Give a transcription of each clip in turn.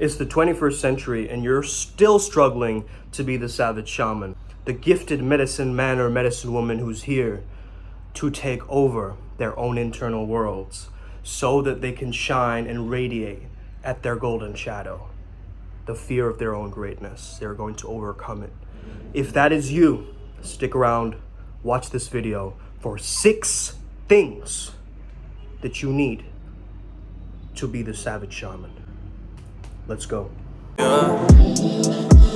It's the 21st century and you're still struggling to be the savage shaman, the gifted medicine man or medicine woman who's here to take over their own internal worlds so that they can shine and radiate at their golden shadow. The fear of their own greatness. They're going to overcome it. If that is you, stick around, watch this video for 6 things that you need to be the savage shaman. Let's go. Yeah.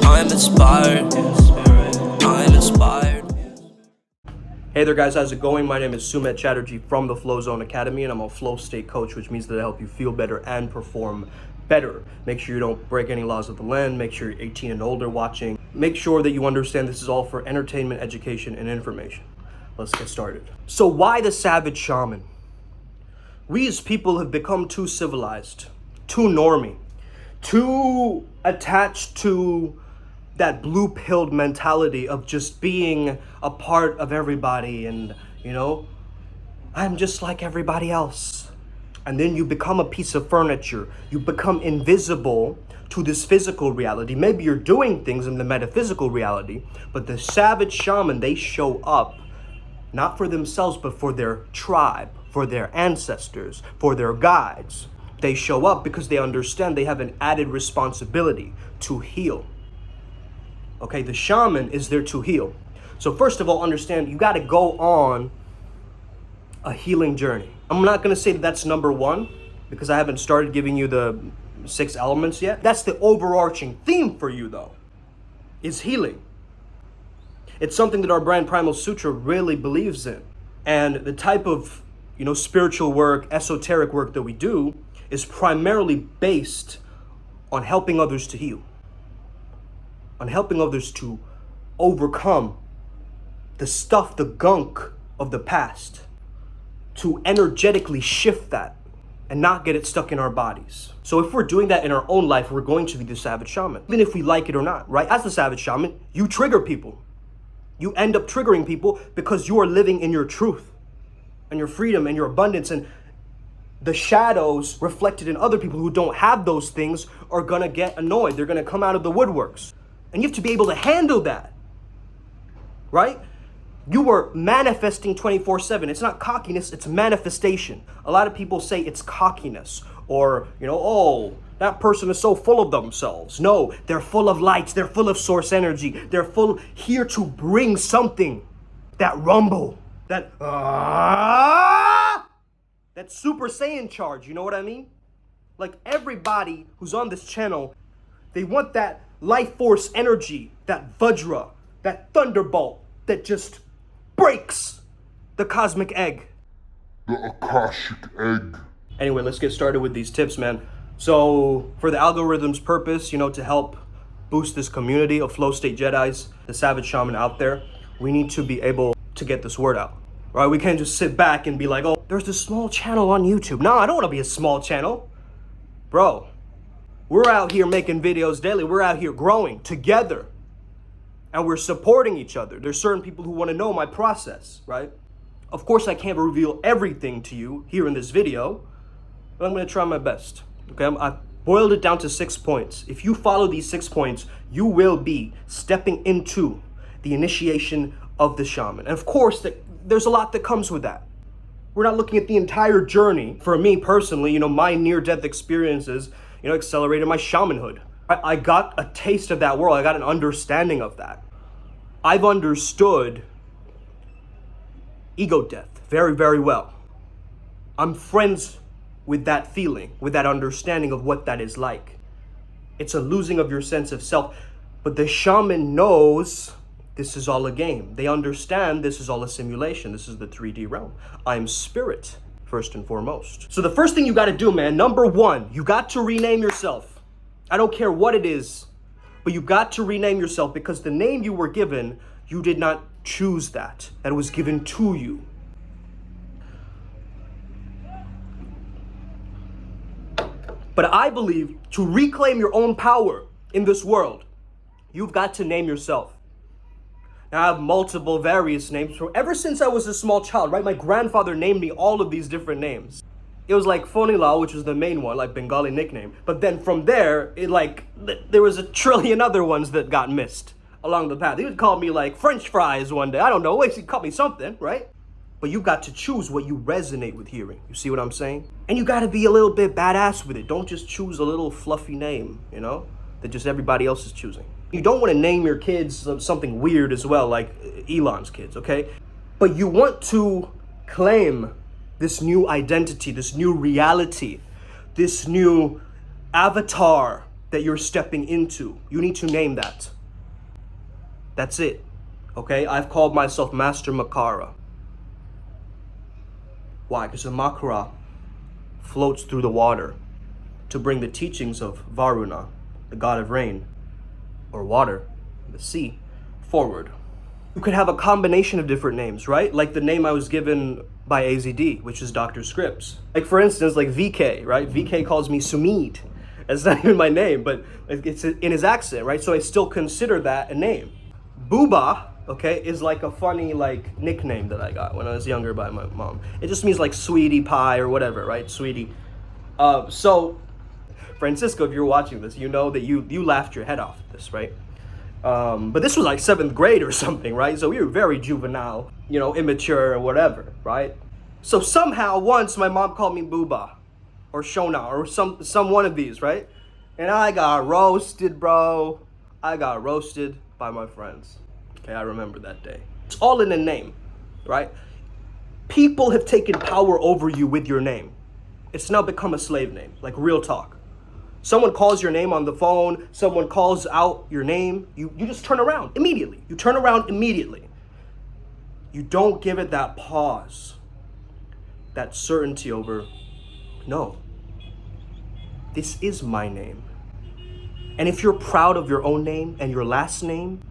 I'm inspired. I'm inspired. Hey there guys, how's it going? My name is Sumit Chatterjee from the Flow Zone Academy, and I'm a flow state coach, which means that I help you feel better and perform better. Make sure you don't break any laws of the land. Make sure you're 18 and older watching. Make sure that you understand this is all for entertainment, education, and information. Let's get started. So why the savage shaman? We as people have become too civilized, too normie, too attached to that blue-pilled mentality of just being a part of everybody and, you know, I'm just like everybody else. And then you become a piece of furniture. You become invisible to this physical reality. Maybe you're doing things in the metaphysical reality, but the savage shaman, they show up not for themselves, but for their tribe, for their ancestors, for their guides. They show up because they understand they have an added responsibility to heal. Okay, the shaman is there to heal. So first of all, understand you got to go on a healing journey. I'm not going to say that that's number 1 because I haven't started giving you the 6 elements yet. That's the overarching theme for you though, is healing. It's something that our brand Primal Sutra really believes in. And the type of, you know, spiritual work, esoteric work that we do is primarily based on helping others to heal, on helping others to overcome the stuff, the gunk of the past, to energetically shift that and not get it stuck in our bodies. So if we're doing that in our own life, we're going to be the savage shaman, even if we like it or not, right? As the savage shaman, you trigger people. You end up triggering people because you are living in your truth and your freedom and your abundance, and the shadows reflected in other people who don't have those things are gonna get annoyed. They're gonna come out of the woodworks. And you have to be able to handle that, right? You are manifesting 24/7. It's not cockiness, it's manifestation. A lot of people say it's cockiness or, you know, oh, that person is so full of themselves. No, they're full of lights. They're full of source energy. They're full here to bring something, that rumble, that Super Saiyan charge. You know what I mean? Like everybody who's on this channel, they want that life force energy, that Vajra, that thunderbolt that just breaks the cosmic egg. The Akashic egg. Anyway, let's get started with these tips, man. So for the algorithm's purpose, you know, to help boost this community of flow state Jedis, the savage shaman out there, we need to be able to get this word out, right? We can't just sit back and be like, oh, there's this small channel on YouTube. No, I don't want to be a small channel. Bro, we're out here making videos daily. We're out here growing together and we're supporting each other. There's certain people who want to know my process, right? Of course, I can't reveal everything to you here in this video, but I'm going to try my best. Okay, I boiled it down to 6 points. If you follow these 6 points, you will be stepping into the initiation of the shaman. And of course, there's a lot that comes with that. We're not looking at the entire journey. For me personally, you know, my near-death experiences, you know, accelerated my shamanhood. I got a taste of that world. I got an understanding of that. I've understood ego death very, very well. I'm friends with that feeling, with that understanding of what that is like. It's a losing of your sense of self. But the shaman knows this is all a game. They understand this is all a simulation. This is the 3D realm. I'm spirit, first and foremost. So the first thing you got to do, man, number 1, you got to rename yourself. I don't care what it is, but you got to rename yourself because the name you were given, you did not choose that. That was given to you. But I believe to reclaim your own power in this world, you've got to name yourself. Now, I have multiple various names. Ever since I was a small child, right? My grandfather named me all of these different names. It was like Fonila, which was the main one, like Bengali nickname. But then from there, there was a trillion other ones that got missed along the path. He would call me like French fries one day. I don't know. He called me something, right? But you got to choose what you resonate with hearing. You see what I'm saying? And you got to be a little bit badass with it. Don't just choose a little fluffy name, you know, that just everybody else is choosing. You don't want to name your kids something weird as well, like Elon's kids, okay? But you want to claim this new identity, this new reality, this new avatar that you're stepping into. You need to name that. That's it, okay? I've called myself Master Makara. Why? Because the Makara floats through the water to bring the teachings of Varuna, the god of rain, or water, the sea, forward. You could have a combination of different names, right? Like the name I was given by AZD, which is Dr. Scripps. Like for instance, like VK, right? VK calls me Sumit. That's not even my name, but it's in his accent, right? So I still consider that a name. Booba, okay, is like a funny like nickname that I got when I was younger by my mom. It just means like sweetie pie or whatever, right? Sweetie. So Francisco, if you're watching this, you know that you laughed your head off at this, right? But this was like 7th grade or something, right? So we were very juvenile, you know, immature or whatever, right? So somehow once my mom called me Booba or Shona or some one of these, right? And I got roasted, bro. I got roasted by my friends. Okay, I remember that day. It's all in a name, right? People have taken power over you with your name. It's now become a slave name, like real talk. Someone calls your name on the phone, someone calls out your name, you just turn around immediately. You turn around immediately. You don't give it that pause, that certainty over, no, this is my name. And if you're proud of your own name and your last name,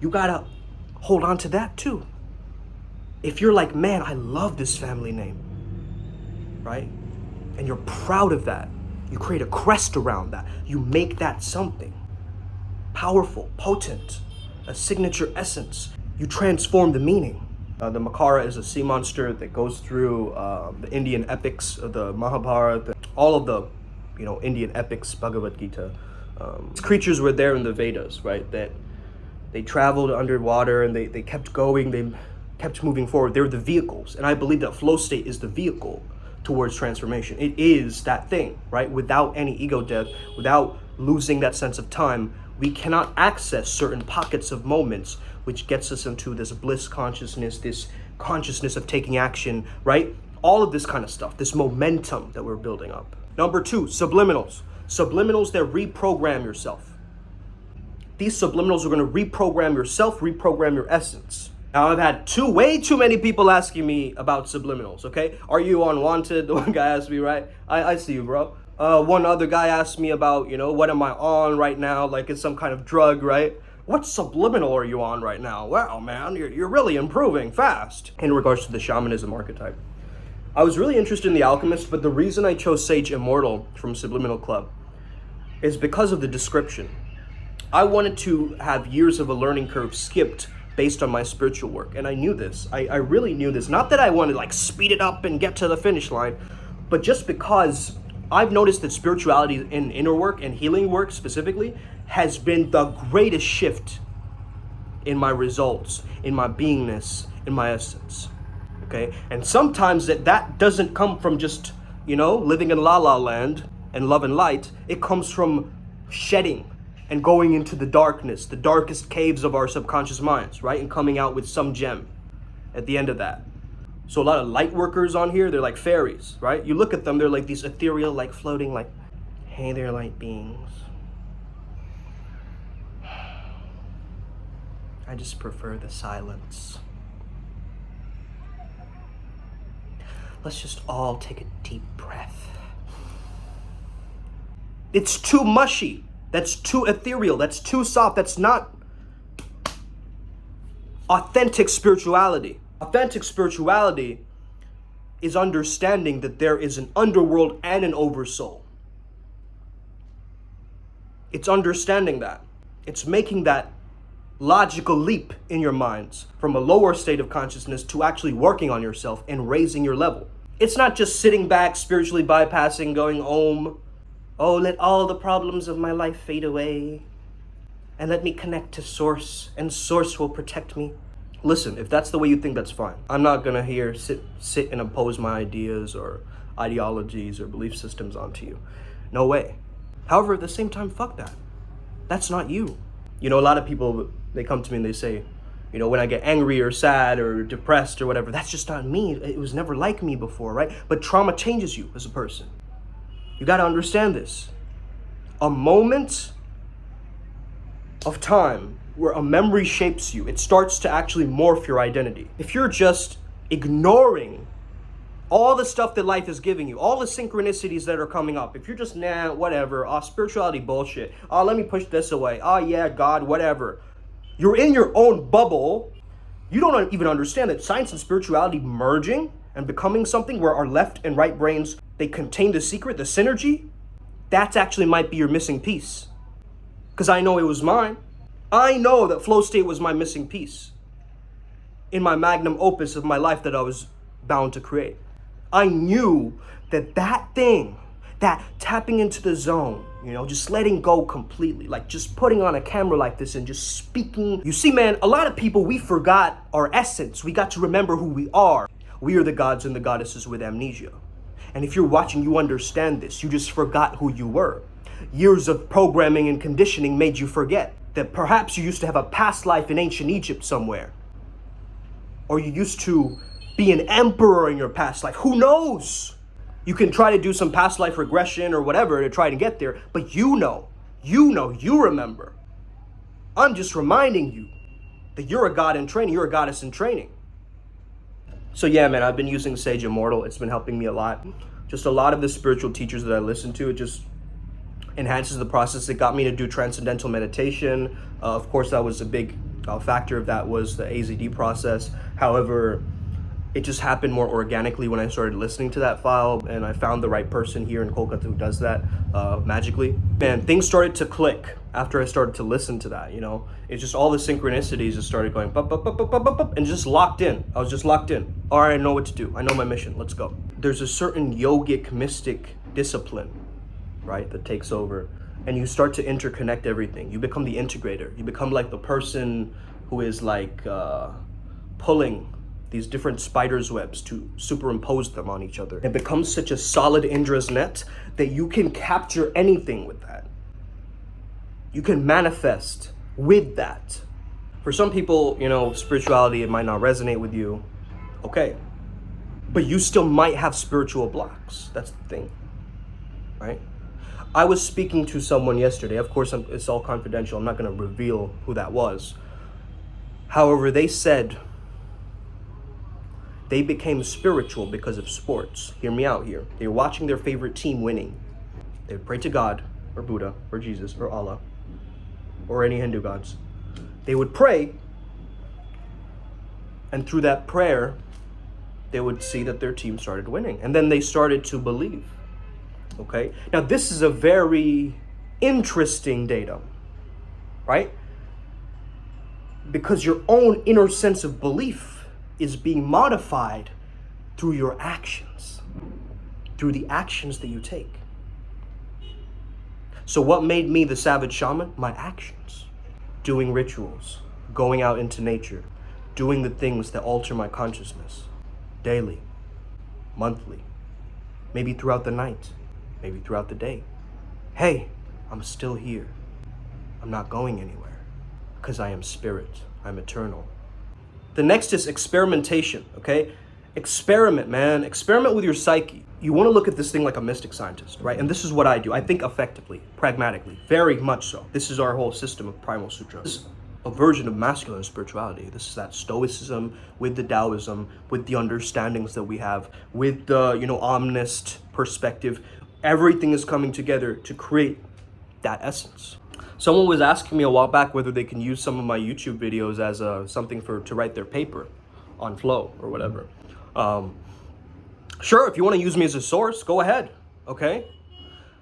you gotta hold on to that too. If you're like, man, I love this family name, right? And you're proud of that. You create a crest around that. You make that something powerful, potent, a signature essence. You transform the meaning. The Makara is a sea monster that goes through the Indian epics, the Mahabharata, all of the, you know, Indian epics, Bhagavad Gita. These creatures were there in the Vedas, right? That they traveled underwater and they kept going, they kept moving forward. They're the vehicles. And I believe that flow state is the vehicle towards transformation. It is that thing, right? Without any ego death, without losing that sense of time, we cannot access certain pockets of moments, which gets us into this bliss consciousness, this consciousness of taking action, right? All of this kind of stuff, this momentum that we're building up. Number 2, subliminals. Subliminals that reprogram yourself. These subliminals are going to reprogram yourself, reprogram your essence. Now, I've had way too many people asking me about subliminals, okay? Are you on Wanted? The one guy asked me, right? I see you, bro. One other guy asked me about, you know, what am I on right now? Like it's some kind of drug, right? What subliminal are you on right now? Wow, man, you're really improving fast. In regards to the shamanism archetype. I was really interested in The Alchemist, but the reason I chose Sage Immortal from Subliminal Club is because of the description. I wanted to have years of a learning curve skipped based on my spiritual work. And I knew this. I really knew this. Not that I wanted to like speed it up and get to the finish line, but just because I've noticed that spirituality in inner work and healing work specifically has been the greatest shift in my results, in my beingness, in my essence. Okay? And sometimes that doesn't come from just, you know, living in la la land and love and light. It comes from shedding and going into the darkness, the darkest caves of our subconscious minds, right? And coming out with some gem at the end of that. So a lot of light workers on here, they're like fairies, right? You look at them, they're like these ethereal, like floating, like, hey there, light beings. I just prefer the silence. Let's just all take a deep breath. It's too mushy. That's too ethereal. That's too soft. That's not authentic spirituality. Authentic spirituality is understanding that there is an underworld and an oversoul. It's understanding that. It's making that logical leap in your minds from a lower state of consciousness to actually working on yourself and raising your level. It's not just sitting back, spiritually bypassing, going Om. Oh, let all the problems of my life fade away. And let me connect to Source, and Source will protect me. Listen, if that's the way you think, that's fine. I'm not gonna sit and impose my ideas or ideologies or belief systems onto you. No way. However, at the same time, fuck that. That's not you. You know, a lot of people, they come to me and they say, you know, when I get angry or sad or depressed or whatever, that's just not me. It was never like me before, right? But trauma changes you as a person. You gotta understand this. A moment of time where a memory shapes you, it starts to actually morph your identity. If you're just ignoring all the stuff that life is giving you, all the synchronicities that are coming up, if you're just, nah, whatever, spirituality bullshit, let me push this away, yeah, God, whatever. You're in your own bubble. You don't even understand that science and spirituality merging and becoming something where our left and right brains, they contain the secret, the synergy. That's actually might be your missing piece. Because I know it was mine. I know that flow state was my missing piece in my magnum opus of my life that I was bound to create. I knew that thing, that tapping into the zone, you know, just letting go completely, like just putting on a camera like this and just speaking. You see, man, a lot of people, we forgot our essence. We got to remember who we are. We are the gods and the goddesses with amnesia. And if you're watching, you understand this. You just forgot who you were. Years of programming and conditioning made you forget that perhaps you used to have a past life in ancient Egypt somewhere. Or you used to be an emperor in your past life. Who knows? You can try to do some past life regression or whatever to try to get there, but you remember. I'm just reminding you that you're a god in training, you're a goddess in training. So yeah, man, I've been using Sage Immortal. It's been helping me a lot. Just a lot of the spiritual teachers that I listen to, it just enhances the process. It got me to do transcendental meditation. Of course, that was a big factor of that was the AZD process. However, it just happened more organically when I started listening to that file, and I found the right person here in Kolkata who does that magically. Man, things started to click after I started to listen to that, you know? It's just all the synchronicities just started going bup, bup, bup, bup, bup, bup, bup, and just locked in. I was just locked in. All right, I know what to do. I know my mission. Let's go. There's a certain yogic, mystic discipline, right, that takes over, and you start to interconnect everything. You become the integrator. You become like the person who is like pulling these different spider's webs to superimpose them on each other. It becomes such a solid Indra's net that you can capture anything with that. You can manifest with that. For some people, you know, spirituality, it might not resonate with you. Okay. But you still might have spiritual blocks. That's the thing, right? I was speaking to someone yesterday. Of course, it's all confidential. I'm not going to reveal who that was. However, they said they became spiritual because of sports. Hear me out here. They were watching their favorite team winning. They would pray to God, or Buddha, or Jesus, or Allah, or any Hindu gods. They would pray, and through that prayer, they would see that their team started winning. And then they started to believe. Okay? Now, this is a very interesting datum, right? Because your own inner sense of belief is being modified through your actions, through the actions that you take. So what made me the savage shaman? My actions. Doing rituals, going out into nature, doing the things that alter my consciousness daily, monthly, maybe throughout the night, maybe throughout the day. Hey, I'm still here. I'm not going anywhere because I am spirit. I'm eternal. The next is experimentation, okay? Experiment, man. Experiment with your psyche. You want to look at this thing like a mystic scientist, right? And this is what I do. I think effectively, pragmatically, very much so. This is our whole system of Primal Sutra. This is a version of masculine spirituality. This is that stoicism with the Taoism, with the understandings that we have, with the, you know, omnist perspective. Everything is coming together to create that essence. Someone was asking me a while back whether they can use some of my YouTube videos as something to write their paper on flow or whatever. Sure, if you want to use me as a source, go ahead, okay?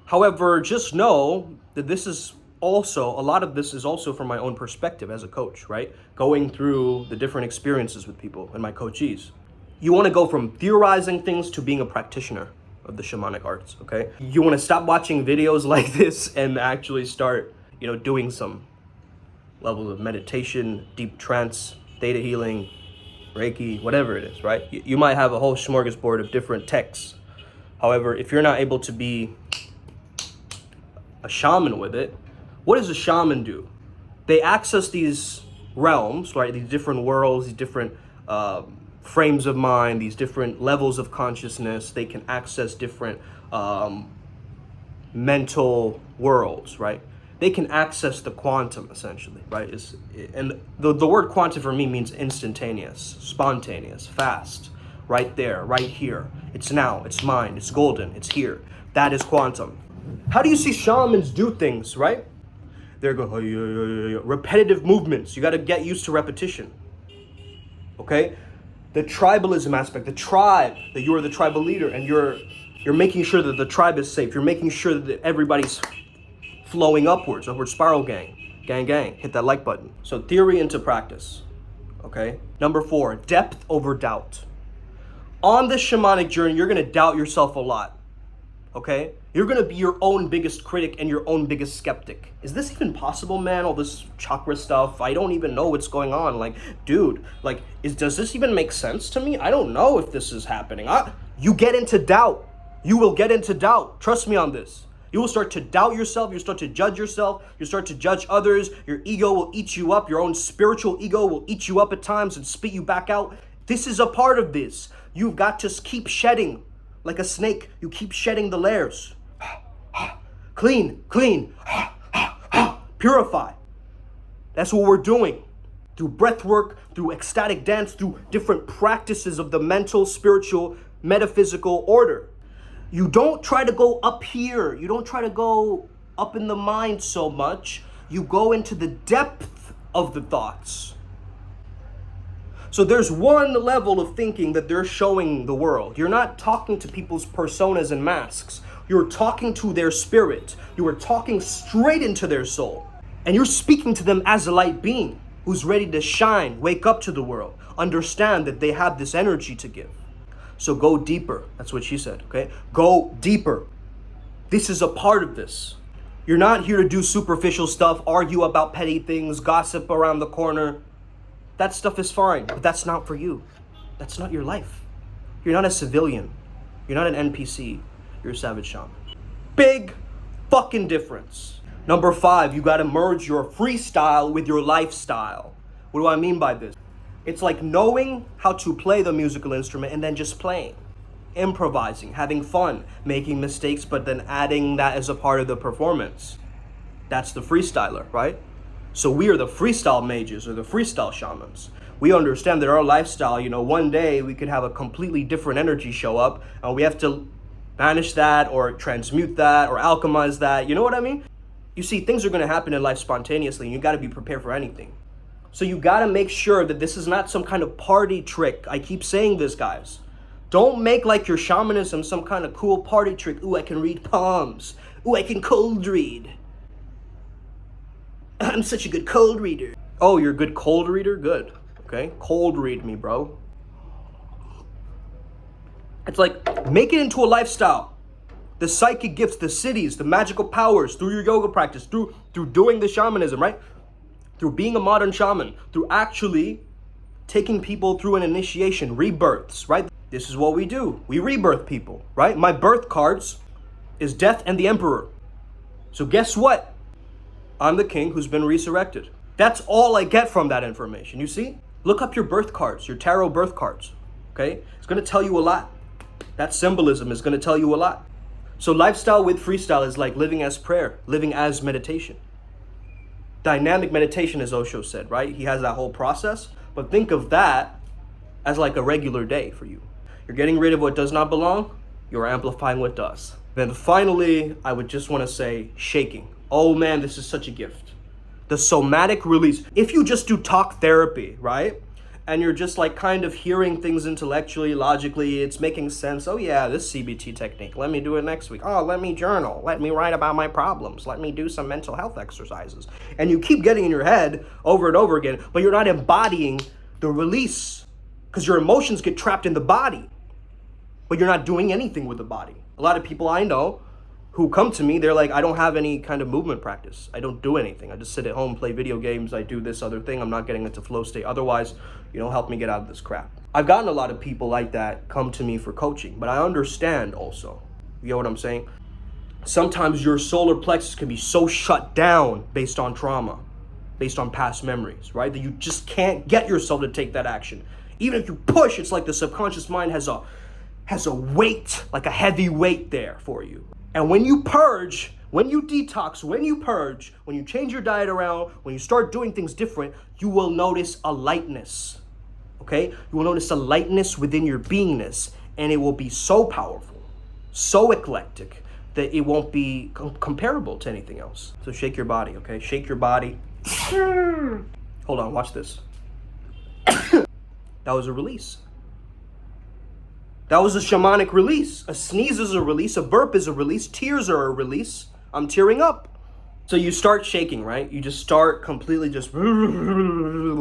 However, just know that this is also, a lot of this is also from my own perspective as a coach, right? Going through the different experiences with people and my coachees. You want to go from theorizing things to being a practitioner of the shamanic arts, okay? You want to stop watching videos like this and actually start, doing some levels of meditation, deep trance, theta healing, Reiki, whatever it is, right? You might have a whole smorgasbord of different texts. However, if you're not able to be a shaman with it, what does a shaman do? They access these realms, right? These different worlds, these different frames of mind, these different levels of consciousness. They can access different mental worlds, right? They can access the quantum, essentially, right? And the word quantum for me means instantaneous, spontaneous, fast, right there, right here. It's now, it's mine, it's golden, it's here. That is quantum. How do you see shamans do things, right? They're going, repetitive movements. You got to get used to repetition, okay? The tribalism aspect, the tribe, that you are the tribal leader, and you're making sure that the tribe is safe. You're making sure that everybody's flowing upwards, upward spiral gang, hit that like button. So theory into practice, okay? Number 4, depth over doubt. On this shamanic journey, you're gonna doubt yourself a lot, okay? You're gonna be your own biggest critic and your own biggest skeptic. Is this even possible, man? All this chakra stuff, I don't even know what's going on. Like, dude, like, does this even make sense to me? I don't know if this is happening. You get into doubt. You will get into doubt. Trust me on this. You will start to doubt yourself. You start to judge yourself. You start to judge others. Your ego will eat you up. Your own spiritual ego will eat you up at times and spit you back out. This is a part of this. You've got to keep shedding like a snake. You keep shedding the layers. Clean, purify. That's what we're doing. Through breath work, through ecstatic dance, through different practices of the mental, spiritual, metaphysical order. You don't try to go up here. You don't try to go up in the mind so much. You go into the depth of the thoughts. So there's one level of thinking that they're showing the world. You're not talking to people's personas and masks. You're talking to their spirit. You are talking straight into their soul. And you're speaking to them as a light being who's ready to shine, wake up to the world, understand that they have this energy to give. So go deeper. That's what she said, okay? Go deeper. This is a part of this. You're not here to do superficial stuff, argue about petty things, gossip around the corner. That stuff is fine, but that's not for you. That's not your life. You're not a civilian. You're not an NPC. You're a savage shaman. Big fucking difference. Number 5, you gotta merge your freestyle with your lifestyle. What do I mean by this? It's like knowing how to play the musical instrument and then just playing, improvising, having fun, making mistakes, but then adding that as a part of the performance. That's the freestyler, right? So we are the freestyle mages or the freestyle shamans. We understand that our lifestyle, one day we could have a completely different energy show up and we have to banish that or transmute that or alchemize that. You know what I mean? You see, things are gonna happen in life spontaneously and you gotta be prepared for anything. So you gotta make sure that this is not some kind of party trick. I keep saying this, guys. Don't make like your shamanism some kind of cool party trick. Ooh, I can read palms. Ooh, I can cold read. I'm such a good cold reader. Oh, you're a good cold reader? Good. Okay, cold read me, bro. It's like, make it into a lifestyle. The psychic gifts, the cities, the magical powers, through your yoga practice, through doing the shamanism, right? Through being a modern shaman, through actually taking people through an initiation, rebirths, right? This is what we do. We rebirth people, right? My birth cards is Death and the Emperor. So guess what? I'm the king who's been resurrected. That's all I get from that information, you see? Look up your birth cards, your tarot birth cards, okay? It's gonna tell you a lot. That symbolism is gonna tell you a lot. So lifestyle with freestyle is like living as prayer, living as meditation. Dynamic meditation, as Osho said, right? He has that whole process, but think of that as like a regular day for you. You're getting rid of what does not belong, you're amplifying what does. Then finally, I would just want to say shaking. Oh man, this is such a gift. The somatic release. If you just do talk therapy, right? And you're just like kind of hearing things intellectually, logically, it's making sense. Oh yeah, this CBT technique, let me do it next week. Oh, let me journal. Let me write about my problems. Let me do some mental health exercises. And you keep getting in your head over and over again, but you're not embodying the release because your emotions get trapped in the body, but you're not doing anything with the body. A lot of people I know who come to me, they're like, I don't have any kind of movement practice. I don't do anything. I just sit at home, play video games. I do this other thing. I'm not getting into flow state. Otherwise, help me get out of this crap. I've gotten a lot of people like that come to me for coaching, but I understand also. You know what I'm saying? Sometimes your solar plexus can be so shut down based on trauma, based on past memories, right? That you just can't get yourself to take that action. Even if you push, it's like the subconscious mind has a weight, like a heavy weight there for you. And when you purge, when you detox, when you purge, when you change your diet around, when you start doing things different, you will notice a lightness, okay? You will notice a lightness within your beingness, and it will be so powerful, so eclectic, that it won't be comparable to anything else. So shake your body, okay? Shake your body. Hold on, watch this. That was a release. That was a shamanic release. A sneeze is a release. A burp is a release. Tears are a release. I'm tearing up. So you start shaking, right? You just start completely just... You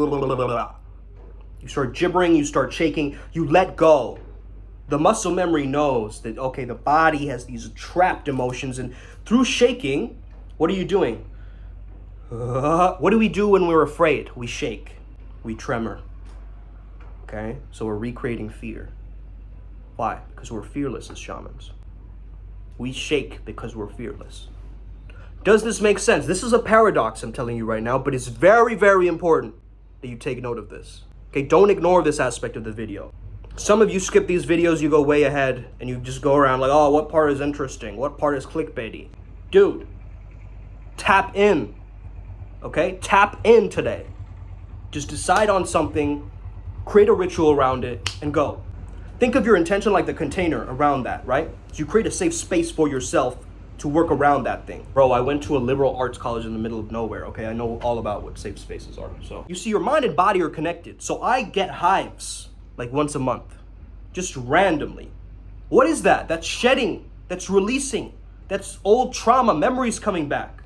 start gibbering. You start shaking. You let go. The muscle memory knows that, okay, the body has these trapped emotions. And through shaking, what are you doing? What do we do when we're afraid? We shake. We tremor. Okay? So we're recreating fear. Why? Because we're fearless as shamans. We shake because we're fearless. Does this make sense? This is a paradox I'm telling you right now, but it's very, very important that you take note of this. Okay, don't ignore this aspect of the video. Some of you skip these videos, you go way ahead, and you just go around like, oh, what part is interesting? What part is clickbaity? Dude, tap in. Okay? Tap in today. Just decide on something, create a ritual around it, and go. Think of your intention like the container around that, right? So you create a safe space for yourself to work around that thing. Bro, I went to a liberal arts college in the middle of nowhere, okay? I know all about what safe spaces are. So you see, your mind and body are connected. So I get hives like once a month, just randomly. What is that? That's shedding, that's releasing, that's old trauma, memories coming back,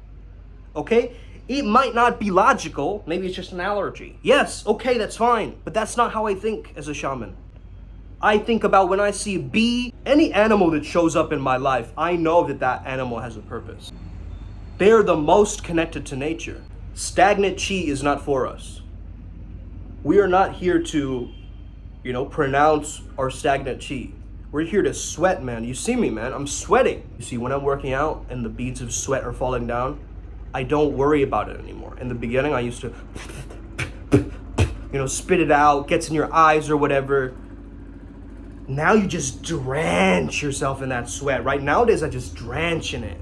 okay? It might not be logical, maybe it's just an allergy. Yes, okay, that's fine, but that's not how I think as a shaman. I think about when I see a bee, any animal that shows up in my life, I know that that animal has a purpose. They're the most connected to nature. Stagnant chi is not for us. We are not here to, pronounce our stagnant chi. We're here to sweat, man. You see me, man. I'm sweating. You see, when I'm working out and the beads of sweat are falling down, I don't worry about it anymore. In the beginning, I used to, spit it out, gets in your eyes or whatever. Now you just drench yourself in that sweat, right? Nowadays, I just drench in it.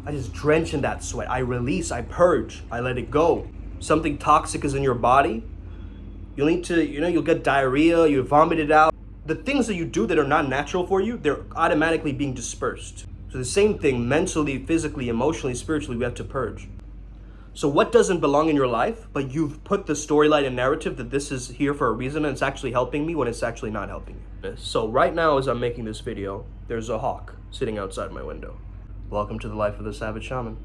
I just drench in that sweat. I release, I purge, I let it go. Something toxic is in your body. You'll need to, you'll get diarrhea, you vomit it out. The things that you do that are not natural for you, they're automatically being dispersed. So the same thing, mentally, physically, emotionally, spiritually, we have to purge. So what doesn't belong in your life, but you've put the storyline and narrative that this is here for a reason and it's actually helping me when it's actually not helping you. So right now, as I'm making this video, there's a hawk sitting outside my window. Welcome to the life of the savage shaman.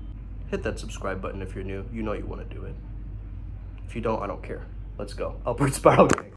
Hit that subscribe button if you're new. You know you want to do it. If you don't, I don't care. Let's go. Upward spiral gang.